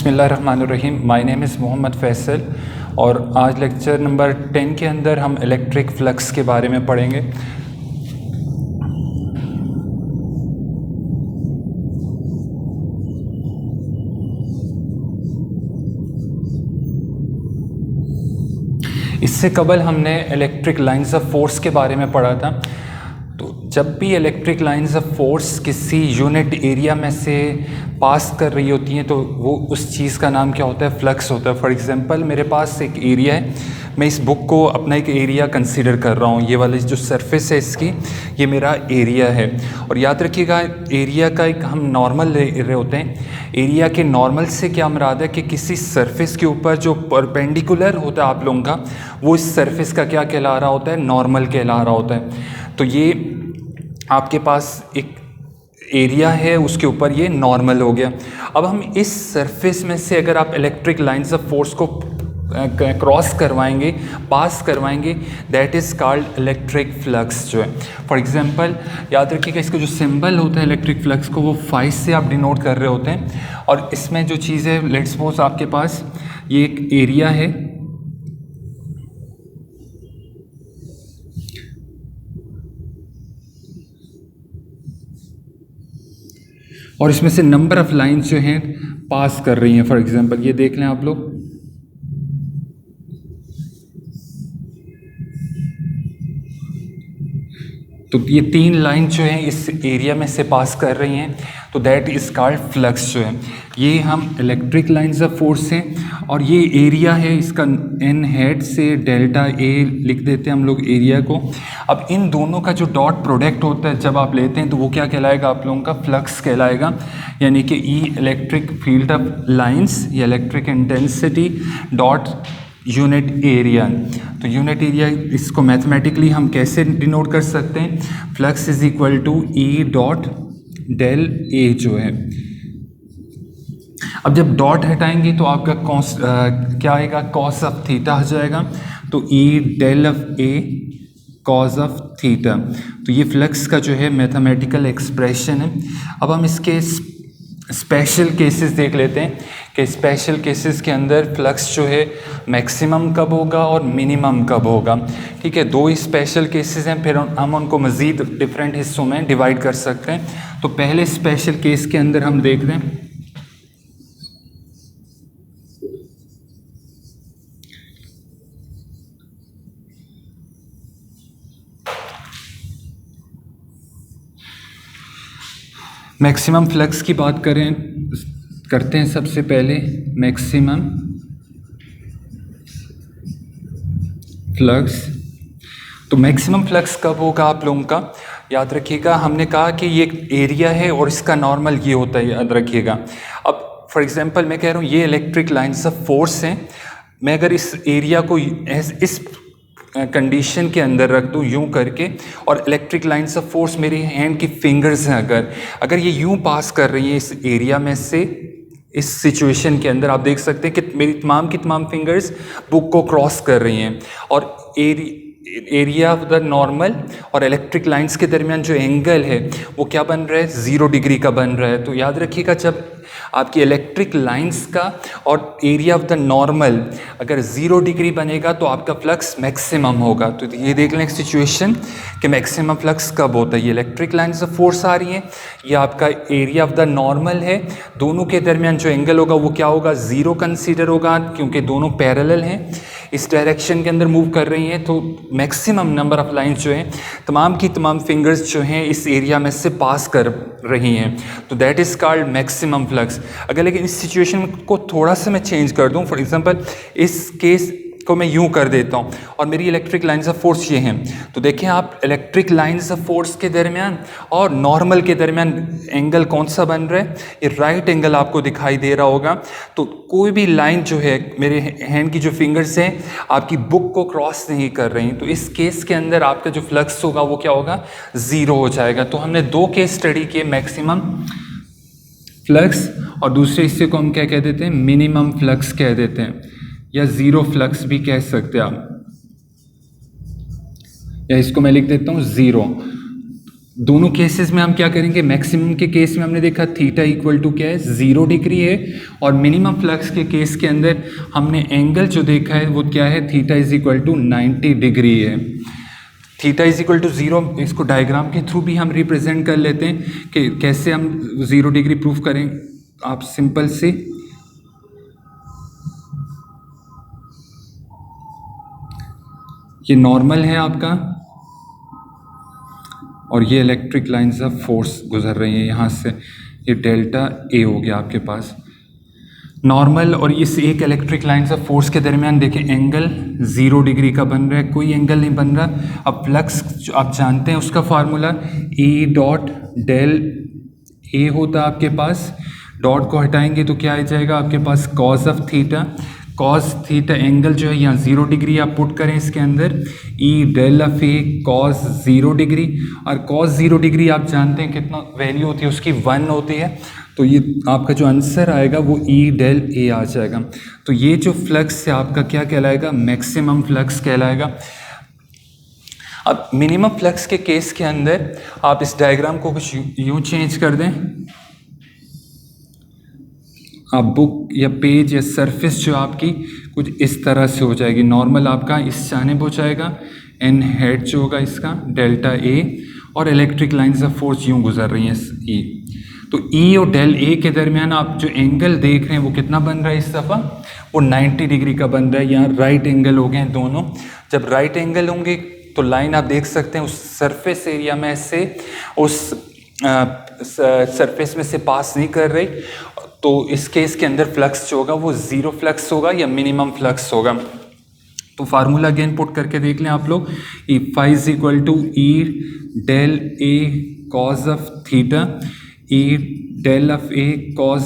बिस्मिल्लाहिर्रहमानिर्रहीम। My name is Mohammad Faisal और आज लेक्चर नंबर 10 के अंदर हम इलेक्ट्रिक फ्लक्स के बारे में पढ़ेंगे। इससे कबल हमने इलेक्ट्रिक लाइंस ऑफ फोर्स के बारे में पढ़ा था। तो जब भी इलेक्ट्रिक लाइंस ऑफ फोर्स किसी यूनिट एरिया में से पास कर रही होती हैं तो वो उस चीज़ का नाम क्या होता है? फ्लक्स होता है। फॉर एग्जांपल मेरे पास एक एरिया है, मैं इस बुक को अपना एक एरिया कंसीडर कर रहा हूँ। ये वाली जो सरफेस है इसकी, ये मेरा एरिया है। और याद रखिएगा, एरिया का एक हम नॉर्मल ले रहे होते हैं। एरिया के नॉर्मल से क्या मुराद है कि किसी सरफेस के ऊपर जो परपेंडिकुलर होता है आप लोगों का, वो इस सरफेस का क्या कहला रहा होता है? नॉर्मल कहला रहा होता है। तो ये आपके पास एक एरिया है, उसके ऊपर ये नॉर्मल हो गया। अब हम इस सरफेस में से अगर आप इलेक्ट्रिक लाइंस ऑफ फोर्स को क्रॉस करवाएंगे, पास करवाएंगे, that is called electric flux जो है। फॉर एग्जांपल याद रखिएगा, इसका जो सिंबल होता है इलेक्ट्रिक फ्लक्स को, वो 5 से आप डिनोट कर रहे होते हैं। और इसमें जो चीज़ है, लेट्स सपोज आपके पास ये एक एरिया है, और इसमें से नंबर ऑफ लाइंस जो हैं पास कर रही हैं। फॉर एग्जांपल ये देख लें आप लोग, तो ये 3 लाइन जो हैं इस एरिया में से पास कर रही हैं, तो दैट इज़ कॉल्ड फ्लक्स जो है। ये हम इलेक्ट्रिक लाइंस ऑफ फोर्स हैं। और ये एरिया है, इसका एन हेड से डेल्टा ए लिख देते हैं हम लोग एरिया को। अब इन दोनों का जो डॉट प्रोडक्ट होता है जब आप लेते हैं, तो वो क्या कहलाएगा? आप लोगों का फ्लक्स कहलाएगा। यानी कि E electric field of lines या electric intensity dot unit area. तो यूनिट एरिया, इसको मैथमेटिकली हम कैसे डिनोट कर सकते हैं? Flux is equal to E dot del A जो है। अब जब डॉट हटाएंगे तो आपका कॉस क्या आएगा? कॉस ऑफ थीटा आ जाएगा। तो E del of A cos of theta. तो ये फ्लक्स का जो है मैथमेटिकल एक्सप्रेशन है। अब हम इसके स्पेशल केसेस देख लेते हैं कि स्पेशल केसेस के अंदर फ्लक्स जो है मैक्सिमम कब होगा और मिनिमम कब होगा। ठीक है, 2 स्पेशल केसेस हैं, फिर हम उनको मज़ीद डिफरेंट हिस्सों में डिवाइड कर सकते हैं। तो पहले स्पेशल केस के अंदर हम देख रहे हैं, मैक्सिमम फ्लक्स की बात करते हैं। सबसे पहले मैक्सिमम फ्लक्स। तो मैक्सिमम फ्लक्स कब होगा आप लोगों का? याद रखिएगा, हमने कहा कि ये एक एरिया है और इसका नॉर्मल ये होता है, याद रखिएगा। अब फॉर एग्जांपल मैं कह रहा हूँ ये इलेक्ट्रिक लाइंस ऑफ फोर्स हैं। मैं अगर इस एरिया को इस कंडीशन के अंदर रख दूँ यूं करके, और इलेक्ट्रिक लाइंस ऑफ फोर्स मेरी हैंड की फिंगर्स हैं, अगर ये यूं पास कर रही हैं इस एरिया में से, इस सिचुएशन के अंदर आप देख सकते हैं कि मेरी तमाम की तमाम फिंगर्स बुक को क्रॉस कर रही हैं। और एरिया ऑफ द नॉर्मल और इलेक्ट्रिक लाइंस के दरमियान जो एंगल है वो क्या बन रहा है? 0 डिग्री का बन रहा है। तो याद रखिएगा, जब आपकी इलेक्ट्रिक लाइंस का और एरिया ऑफ द नॉर्मल अगर 0 डिग्री बनेगा तो आपका फ्लक्स मैक्सिमम होगा। तो ये देख लें एक सिचुएशन कि मैक्सिमम फ्लक्स कब होता है। ये इलेक्ट्रिक लाइंस ऑफ फोर्स आ रही हैं, ये आपका एरिया ऑफ द नॉर्मल है, दोनों के दरमियान जो एंगल होगा वो क्या होगा? 0 कंसीडर होगा, क्योंकि दोनों पैरेलल हैं, इस डायरेक्शन के अंदर मूव कर रही हैं। तो मैक्सिमम नंबर ऑफ लाइंस जो हैं, तमाम की तमाम फिंगर्स जो हैं इस एरिया में से पास कर रही हैं, तो that is called maximum flux. अगर लेकिन इस सिचुएशन को थोड़ा सा मैं चेंज कर दूं, फॉर एग्जांपल इस केस को मैं यूं कर देता हूं और मेरी इलेक्ट्रिक लाइंस ऑफ फोर्स ये हैं, तो देखें आप इलेक्ट्रिक लाइंस ऑफ फोर्स के दरमियान और नॉर्मल के दरमियान एंगल कौन सा बन रहा है? ये राइट एंगल आपको दिखाई दे रहा होगा। तो कोई भी लाइन जो है, मेरे हैंड की जो फिंगर्स हैं आपकी बुक को क्रॉस नहीं कर रही, तो इस केस के अंदर आपका जो फ्लक्स होगा वो क्या होगा? 0 हो जाएगा। तो हमने 2 केस स्टडी किए, मैक्सिमम फ्लक्स और दूसरे हिस्से को हम क्या कह देते हैं? मिनिमम फ्लक्स कह देते हैं, या 0 फ्लक्स भी कह सकते हैं आप, या इसको मैं लिख देता हूँ 0। दोनों केसेस में हम क्या करेंगे, मैक्सिमम के केस में हमने देखा थीटा इक्वल टू क्या है 0 डिग्री है, और मिनिमम फ्लक्स के केस के अंदर हमने एंगल जो देखा है वो क्या है, theta is equal to 90 degree है। थीटा इज इक्वल टू 0, इसको डायग्राम के थ्रू भी हम रिप्रेजेंट कर लेते हैं कि कैसे हम 0 डिग्री प्रूफ करें। आप सिंपल से ये नॉर्मल है आपका, और ये इलेक्ट्रिक लाइंस ऑफ फोर्स गुजर रही हैं यहाँ से, ये डेल्टा ए हो गया आपके पास नॉर्मल। और इस एक इलेक्ट्रिक लाइंस ऑफ फोर्स के दरमियान देखें एंगल 0 डिग्री का बन रहा है, कोई एंगल नहीं बन रहा। अब फ्लक्स जो आप जानते हैं उसका फार्मूला E डॉट डेल ए होता है आपके पास, डॉट को हटाएंगे तो क्या आ जाएगा आपके पास cos of theta. Cos theta angle जो है यहाँ 0 डिग्री आप पुट करें इसके अंदर, E del of A cos 0 degree, और कॉस 0 डिग्री आप जानते हैं कितना वैल्यू होती है उसकी 1 होती है, तो ये आपका जो आंसर आएगा वो E डेल ए आ जाएगा। तो ये जो फ्लक्स है आपका क्या कहलाएगा, मैक्सिमम फ्लक्स कहलाएगा। अब मिनिमम फ्लक्स के केस के अंदर आप इस डायग्राम को कुछ यूँ चेंज कर दें, आप बुक या पेज या सरफेस जो आपकी कुछ इस तरह से हो जाएगी। नॉर्मल आपका इस जानिब हो जाएगा, एन हेड जो होगा इसका डेल्टा ए, और इलेक्ट्रिक लाइंस ऑफ फोर्स यूँ गुजर रही हैं ई। तो ई और डेल ए के दरमियान आप जो एंगल देख रहे हैं वो कितना बन रहा है इस दफ़ा, वो 90 डिग्री का बन रहा है। यहाँ राइट एंगल हो गए हैं दोनों। जब राइट एंगल होंगे तो लाइन आप देख सकते हैं उस सरफेस एरिया में से उस सरफेस में से पास नहीं कर रही, तो इस केस के अंदर फ्लक्स जो होगा वो 0 फ्लक्स होगा या मिनिमम फ्लक्स होगा। तो फार्मूला अगेन पुट करके देख लें आप लोग, E phi is equal to E del A cos of theta, E del of A cos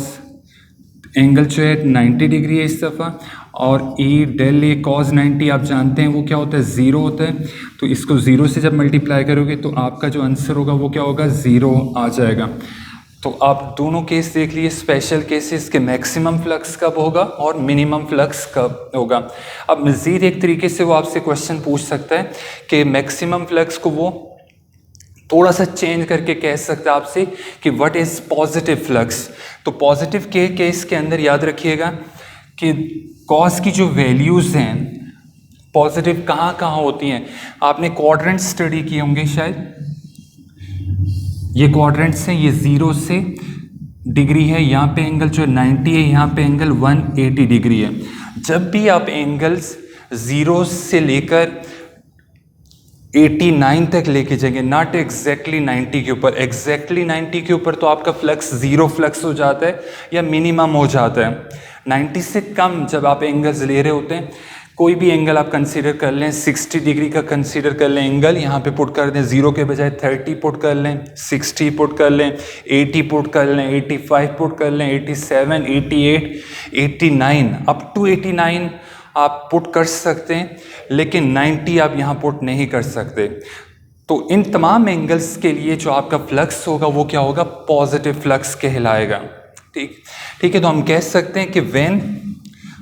angle जो है 90 डिग्री है इस दफ़ा, और ई डेल ए कॉज 90 आप जानते हैं वो क्या होता है 0 होता है। तो इसको 0 से जब मल्टीप्लाई करोगे तो आपका जो आंसर होगा वो क्या होगा 0 आ जाएगा। तो आप दोनों केस देख लिए, स्पेशल केसेस के मैक्सिमम फ्लक्स कब होगा और मिनिमम फ्लक्स कब होगा। अब मज़ीद एक तरीके से वो आपसे क्वेश्चन पूछ सकता है कि मैक्सिमम फ्लक्स को वो थोड़ा सा चेंज करके कह सकता है आपसे कि व्हाट इज़ पॉजिटिव फ्लक्स। तो पॉजिटिव के केस के अंदर याद रखिएगा कि कॉस की जो वैल्यूज़ हैं पॉजिटिव कहाँ कहाँ होती हैं। आपने क्वाड्रेंट स्टडी किए होंगे शायद, ये क्वाड्रेंट्स हैं, ये 0 से डिग्री है, यहाँ पे एंगल जो 90 है, यहाँ पे एंगल 180 डिग्री है। जब भी आप एंगल्स 0 से लेकर 89 तक लेके जाएंगे, नॉट एग्जैक्टली 90 के ऊपर, एग्जैक्टली 90 के ऊपर तो आपका फ्लक्स 0 फ्लक्स हो जाता है या मिनिमम हो जाता है। 90 से कम जब आप एंगल्स ले रहे होते हैं, कोई भी एंगल आप कंसीडर कर लें, 60 डिग्री का कंसीडर कर लें एंगल, यहाँ पे पुट कर दें, 0 के बजाय 30 पुट कर लें, 60 पुट कर लें, 80 पुट कर लें, 85 पुट कर लें, 87, 88, 89, अप टू 89 आप पुट कर सकते हैं, लेकिन 90 आप यहाँ पुट नहीं कर सकते। तो इन तमाम एंगल्स के लिए जो आपका फ्लक्स होगा वो क्या होगा, पॉजिटिव फ्लक्स कहलाएगा। ठीक है। तो हम कह सकते हैं कि व्हेन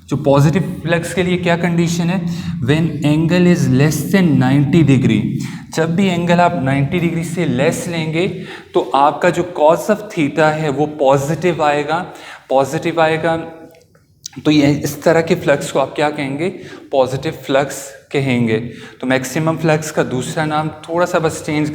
जो पॉजिटिव फ्लक्स के लिए क्या कंडीशन है, when angle is less than 90 degree, जब भी एंगल आप 90 डिग्री से लेस लेंगे तो आपका जो कॉस ऑफ थीटा है वो पॉजिटिव आएगा, पॉजिटिव आएगा। तो ये इस तरह के फ्लक्स को आप क्या कहेंगे, पॉजिटिव फ्लक्स कहेंगे। तो मैक्सिमम फ्लक्स का दूसरा नाम थोड़ा सा बस चेंज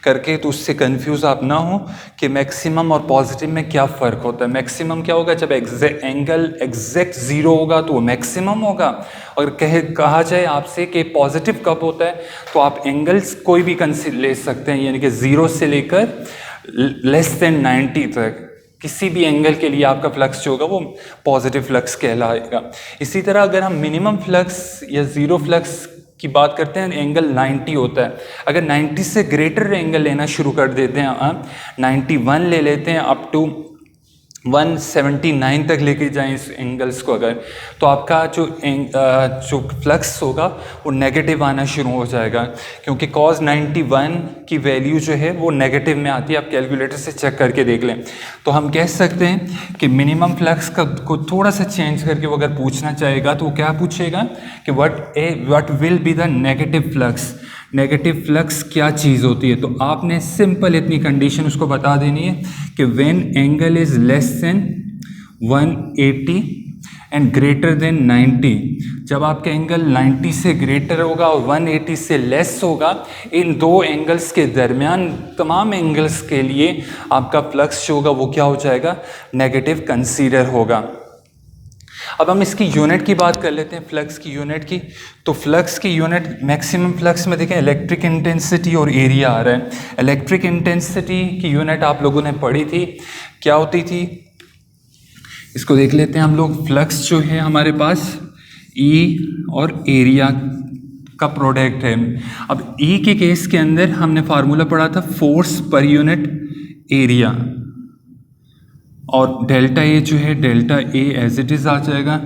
करके, तो उससे कंफ्यूज आप ना हो कि मैक्सिमम और पॉजिटिव में क्या फ़र्क होता है। मैक्सिमम क्या होगा, जब एंगल एग्जैक्ट 0 होगा तो वो मैक्सिमम होगा। और कहा जाए आपसे कि पॉजिटिव कब होता है, तो आप एंगल्स कोई भी ले सकते हैं, यानी कि 0 से लेकर लेस देन 90 तक किसी भी एंगल के लिए आपका फ्लक्स जो होगा वो पॉजिटिव फ्लक्स कहलाएगा। इसी तरह अगर हम मिनिमम फ्लक्स या 0 फ्लक्स की बात करते हैं, एंगल 90 होता है। अगर 90 से ग्रेटर एंगल लेना शुरू कर देते हैं, आप 91 ले लेते हैं अप टू 179 तक लेके जाएं इस एंगल्स को अगर, तो आपका जो फ्लक्स होगा वो नेगेटिव आना शुरू हो जाएगा, क्योंकि cos 91 की वैल्यू जो है वो नेगेटिव में आती है। आप कैलकुलेटर से चेक करके देख लें। तो हम कह सकते हैं कि मिनिमम फ्लक्स को थोड़ा सा चेंज करके वो अगर पूछना चाहेगा तो वो क्या पूछेगा कि what will be the negative flux. Negative flux क्या चीज़ होती है। तो आपने सिंपल इतनी कंडीशन उसको बता देनी है कि when angle is less than 180 and greater than 90, जब आपका एंगल 90 से ग्रेटर होगा और 180 से लेस होगा, इन दो एंगल्स के दरमियान तमाम एंगल्स के लिए आपका फ्लक्स जो होगा वो क्या हो जाएगा, नेगेटिव कंसीडर होगा। अब हम इसकी यूनिट की बात कर लेते हैं, फ्लक्स की यूनिट की। तो फ्लक्स की यूनिट मैक्सिमम फ्लक्स में देखें इलेक्ट्रिक इंटेंसिटी और एरिया आ रहा है। इलेक्ट्रिक इंटेंसिटी की यूनिट आप लोगों ने पढ़ी थी, क्या होती थी, इसको देख लेते हैं हम लोग। फ्लक्स जो है हमारे पास ई और एरिया का प्रोडक्ट है। अब ई के केस के अंदर हमने फार्मूला पढ़ा था फोर्स पर यूनिट एरिया, और डेल्टा ए जो है delta A as it is आ जाएगा।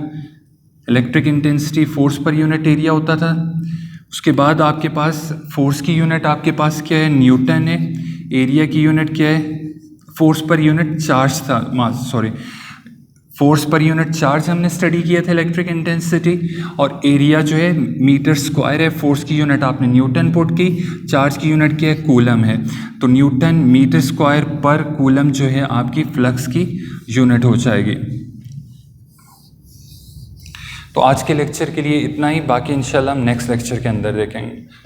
इलेक्ट्रिक इंटेंसिटी फोर्स पर यूनिट एरिया होता था। उसके बाद आपके पास फोर्स की यूनिट आपके पास क्या है, न्यूटन है। एरिया की यूनिट क्या है, फोर्स पर यूनिट चार्ज था, सॉरी फोर्स पर यूनिट चार्ज हमने स्टडी किया था इलेक्ट्रिक इंटेंसिटी, और एरिया जो है मीटर स्क्वायर है। फोर्स की यूनिट आपने न्यूटन पुट की, चार्ज की यूनिट क्या है, कूलम है। तो न्यूटन मीटर स्क्वायर पर कूलम जो है आपकी फ्लक्स की यूनिट हो जाएगी। तो आज के लेक्चर के लिए इतना ही, बाकी इंशाल्लाह हम नेक्स्ट लेक्चर के अंदर देखेंगे।